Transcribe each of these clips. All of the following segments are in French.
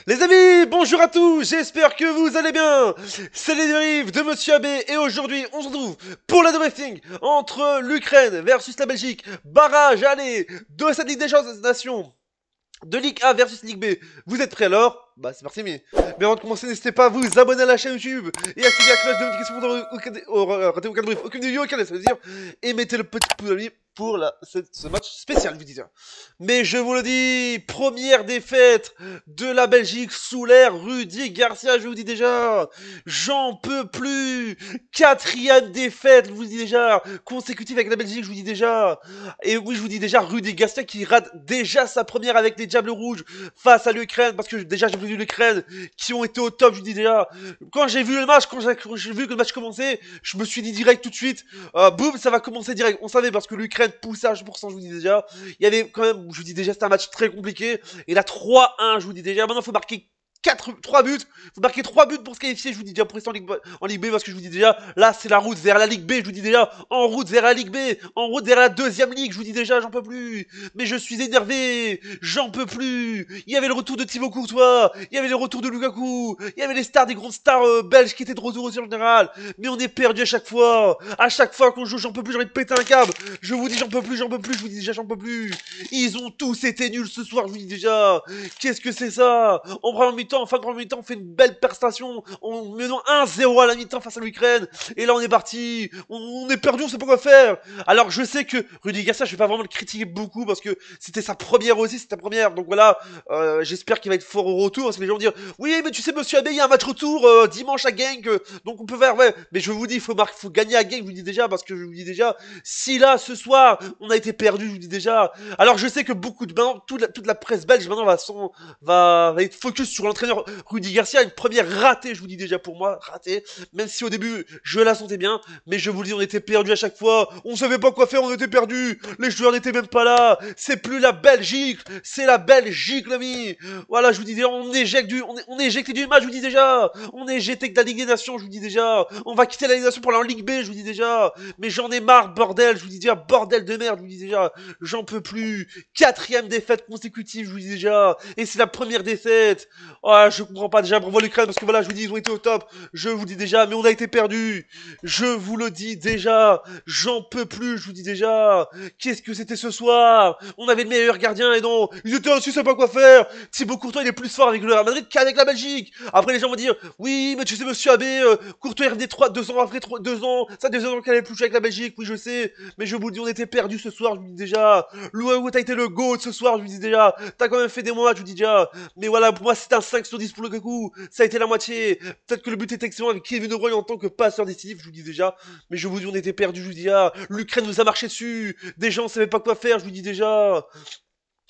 Les amis, bonjour à tous, j'espère que vous allez bien. C'est les dérives de Monsieur AB et aujourd'hui on se retrouve pour la debriefing entre l'Ukraine versus la Belgique. Barrage, allez, de cette Ligue des Nations. De Ligue A versus Ligue B. Vous êtes prêts alors? Bah c'est parti mais avant de commencer n'hésitez pas à vous abonner à la chaîne YouTube et activer la cloche de notification pour rater aucun brief, aucune vidéo, aucun plaisir. Et mettez le petit pouce bleu pour ce match spécial, je vous dis. Mais je vous le dis, première défaite de la Belgique sous l'ère Rudy Garcia, je vous dis déjà. J'en peux plus. Quatrième défaite, je vous dis déjà, consécutive avec la Belgique, je vous dis déjà. Et oui, je vous dis déjà, Rudy Garcia qui rate déjà sa première avec les Diables Rouges face à l'Ukraine, parce que déjà j'ai vu l'Ukraine qui ont été au top, je vous dis déjà. Quand j'ai vu le match, quand j'ai vu que le match commençait, je me suis dit direct tout de suite, boum, ça va commencer direct. On savait parce que l'Ukraine poussait à 100%, je vous dis déjà. Il y avait quand même, je vous dis déjà, c'était un match très compliqué. Et là, 3-1, je vous dis déjà. Maintenant, il faut marquer 3 buts. Faut marquer 3 buts pour se qualifier, je vous dis déjà, pour rester en Ligue B, parce que je vous dis déjà, là, c'est la route vers la Ligue B, je vous dis déjà, en route vers la Ligue B, en route vers la deuxième ligue, je vous dis déjà, j'en peux plus. Mais je suis énervé, j'en peux plus. Il y avait le retour de Thibaut Courtois, il y avait le retour de Lukaku, il y avait les stars, des grandes stars belges qui étaient de retour aussi en général. Mais on est perdu à chaque fois. À chaque fois qu'on joue, j'en peux plus, j'ai envie de péter un câble. Je vous dis, j'en peux plus, je vous dis déjà, j'en peux plus. Ils ont tous été nuls ce soir, je vous dis déjà. Qu'est-ce que c'est ça? En première mi-temps, en fin de première mi-temps, on fait une belle prestation. On menant 1-0 à la mi-temps face à l'Ukraine. Et là, on est parti. On est perdu, on sait pas quoi faire. Alors, je sais que Rudy Garcia, je vais pas vraiment le critiquer beaucoup parce que c'était sa première aussi, c'était sa première. Donc voilà, j'espère qu'il va être fort au retour. Parce que les gens vont dire, oui, mais tu sais, monsieur Abbé, il y a un match retour dimanche à Genk. Donc on peut faire, ouais. Mais je vous dis, faut gagner à Genk, je vous dis déjà. Parce que je vous dis déjà, si là, ce soir, on a été perdu, je vous dis déjà. Alors, je sais que beaucoup de, maintenant, toute la presse belge, maintenant, va être focus sur l'entraîneur Rudy Garcia. Une première ratée, je vous dis déjà pour moi, ratée. Même si au début, je la sentais bien. Mais je vous le dis, on était perdu à chaque fois. On savait pas quoi faire, on était perdu. Les joueurs n'étaient même pas là. C'est plus la Belgique, c'est la Belgique, l'ami. Voilà, je vous dis déjà, on est éjecté du match, je vous dis déjà. On est éjecté de la Ligue des Nations, je vous dis déjà. On va quitter la Ligue des Nations pour aller en Ligue B, je vous dis déjà. Mais j'en ai marre, bordel, je vous dis déjà, bordel de merde, je vous dis déjà. J'en peux plus. Quatrième défaite consécutive, je vous dis déjà. Et c'est la première défaite. Oh, je comprends pas déjà, bravo l'Ukraine, parce que voilà, je vous dis, ils ont été au top. Je vous dis déjà, mais on a été perdu. Je vous le dis déjà. J'en peux plus, je vous dis déjà. Qu'est-ce que c'était ce soir? On avait le meilleur gardien et non, ils étaient ainsi, c'est pas quoi faire. Thibaut Courtois, il est plus fort avec le Real Madrid qu'avec la Belgique. Après, les gens vont dire, oui, mais tu sais, monsieur Abbé, Courtois est revenu 2 ans après 2 ans. Ça, 2 ans qu'elle avait plus joué avec la Belgique, oui, je sais. Mais je vous le dis, on était perdus ce soir, je vous dis déjà. Louaou, t'as été le GOAT ce soir, je vous dis déjà. T'as quand même fait des mois, je vous dis déjà. Mais voilà, pour moi, c'est un 5 sur 10 pour le Lukaku. Ça a été la moitié. Peut-être que le but est excellent avec Kevin De Bruyne en tant que passeur décisif, je vous dis déjà. Mais je vous dis, on était perdus, je vous dis déjà. L'Ukraine nous a marché dessus. Des gens savaient pas quoi faire, je vous dis déjà.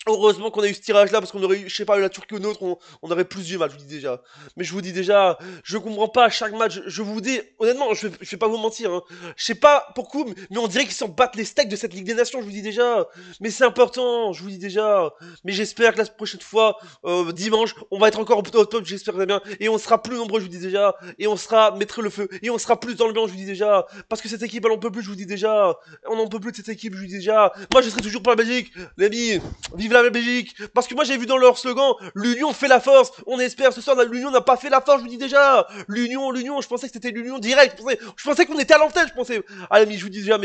Heureusement qu'on a eu ce tirage là parce qu'on aurait eu, je sais pas, la Turquie ou l'autre, on aurait plus du mal, je vous dis déjà. Mais je vous dis déjà, je comprends pas à chaque match, je vous dis, honnêtement, je vais pas vous mentir, hein. Je sais pas pourquoi, mais on dirait qu'ils s'en battent les steaks de cette Ligue des Nations, je vous dis déjà. Mais c'est important, je vous dis déjà. Mais j'espère que la prochaine fois, dimanche, on va être encore au top, j'espère très bien. Et on sera plus nombreux, je vous dis déjà. Et on sera, mettre le feu. Et on sera plus dans le blanc, je vous dis déjà. Parce que cette équipe, elle en peut plus, je vous dis déjà. On en peut plus de cette équipe, je vous dis déjà. Moi, je serai toujours pour la Belgique, les amis. Vive la Belgique. Parce que moi j'ai vu dans leur slogan, l'union fait la force. On espère ce soir, l'union n'a pas fait la force, je vous dis déjà. L'union, je pensais que c'était l'union directe. Je pensais qu'on était à l'antenne, je pensais. Ah mais je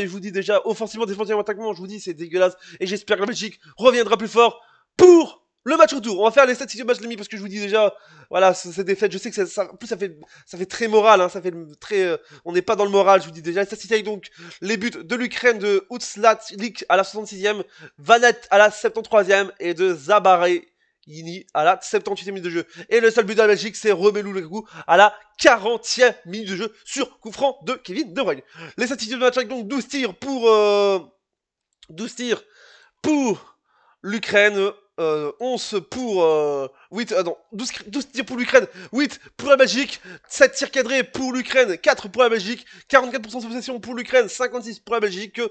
vous dis déjà, offensivement, défensivement, attaquement, je vous dis, c'est dégueulasse. Et j'espère que la Belgique reviendra plus fort pour le match retour. On va faire les statistiques de match demi parce que je vous dis déjà, voilà, cette défaite, je sais que en plus ça fait très moral, hein, ça fait très, on n'est pas dans le moral, je vous dis déjà. Les statistiques donc, les buts de l'Ukraine de Utslatlik à la 66e, Vanet à la 73e et de Zabareini à la 78e minute de jeu. Et le seul but de la Belgique, c'est Romelu Lukaku à la 40e minute de jeu sur coup franc de Kevin De Bruyne. Les statistiques de match avec donc 12 tirs pour 12 tirs pour l'Ukraine, 11 pour 8, non, 12 tirs pour l'Ukraine, 8 pour la Belgique, 7 tirs cadrés pour l'Ukraine, 4 pour la Belgique, 44% de possession pour l'Ukraine, 56 pour la Belgique,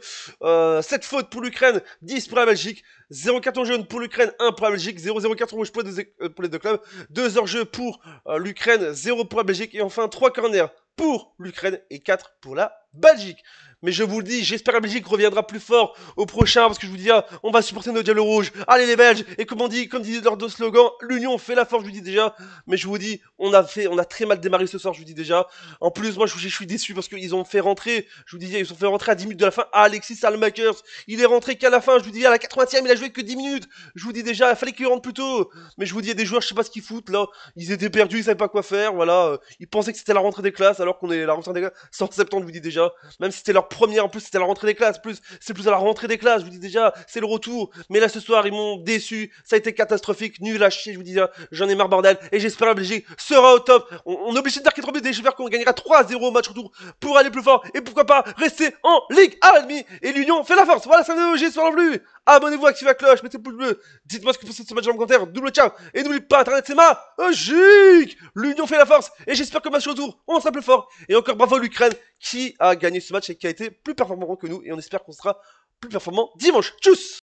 7 fautes pour l'Ukraine, 10 pour la Belgique, 0 carton jaune pour l'Ukraine, 1 pour la Belgique, 0 carton rouge pour les deux clubs, 2 hors-jeu pour l'Ukraine, 0 pour la Belgique, et enfin 3 corners pour l'Ukraine et 4 pour la Belgique. Mais je vous le dis, j'espère que la Belgique reviendra plus fort au prochain, parce que je vous dis, on va supporter nos Diables Rouges. Allez les Belges, et comme dit leur deux slogans, l'union fait la force, je vous dis déjà. Mais je vous dis, on a très mal démarré ce soir, je vous dis déjà. En plus, moi, je suis déçu parce qu'ils ont fait rentrer, je vous dis, ils ont fait rentrer à 10 minutes de la fin Alexis Salmakers. Il est rentré qu'à la fin, je vous dis, à la 80e, il a joué que 10 minutes. Je vous dis déjà, il fallait qu'il rentre plus tôt. Mais je vous dis, il y a des joueurs, je sais pas ce qu'ils foutent là. Ils étaient perdus, ils savaient pas quoi faire, voilà. Ils pensaient que c'était la rentrée des classes, alors qu'on est la rentrée des classes 100 septembre, je vous dis déjà. Même si c'était leur première, en plus c'était la rentrée des classes, c'est plus à la rentrée des classes, je vous dis déjà, c'est le retour. Mais là ce soir, ils m'ont déçu, ça a été catastrophique, nul à chier, je vous dis déjà, j'en ai marre bordel. Et j'espère la Belgique sera au top. On est obligé de marquer 3 buts et j'espère qu'on gagnera 3-0 au match retour pour aller plus fort. Et pourquoi pas rester en Ligue 1,5. Et l'Union fait la force. Voilà, c'est un j'espère non plus. Abonnez-vous, activez la cloche, mettez le pouce bleu. Dites-moi ce que vous pensez de ce match dans les commentaires. Double ciao. Et n'oubliez pas, Internet c'est magique. L'Union fait la force. Et j'espère que le match retour, on sera plus fort. Et encore bravo à l'Ukraine qui a gagné ce match et qui a été plus performant que nous. Et on espère qu'on sera plus performant dimanche. Tchuss.